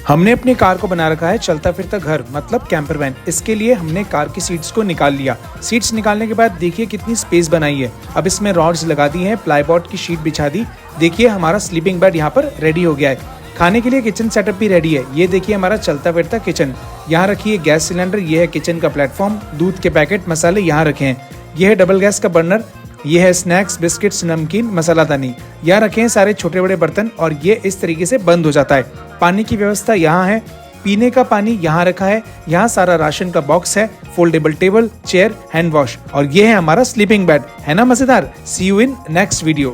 हमने अपनी कार को बना रखा है चलता फिरता घर मतलब कैंपर वैन। इसके लिए हमने कार की सीट्स को निकाल लिया। सीट्स निकालने के बाद देखिए कितनी स्पेस बनाई है। अब इसमें रॉड्स लगा दी हैं, प्लाईबोर्ड की शीट बिछा दी। देखिए हमारा स्लीपिंग बेड यहाँ पर रेडी हो गया है। खाने के लिए किचन सेटअप भी रेडी है। ये देखिए हमारा चलता फिरता किचन। यहाँ रखिए गैस सिलेंडर, ये है किचन का प्लेटफॉर्म, दूध के पैकेट मसाले यहाँ रखे हैं। ये है डबल गैस का बर्नर, ये है स्नैक्स बिस्किट्स नमकीन मसालादानी। यहाँ रखे हैं सारे छोटे बड़े बर्तन और ये इस तरीके से बंद हो जाता है। पानी की व्यवस्था यहाँ है, पीने का पानी यहाँ रखा है। यहाँ सारा राशन का बॉक्स है, foldable table, chair, hand wash और ये है हमारा स्लीपिंग बेड। है ना मजेदार। सी यू इन नेक्स्ट वीडियो।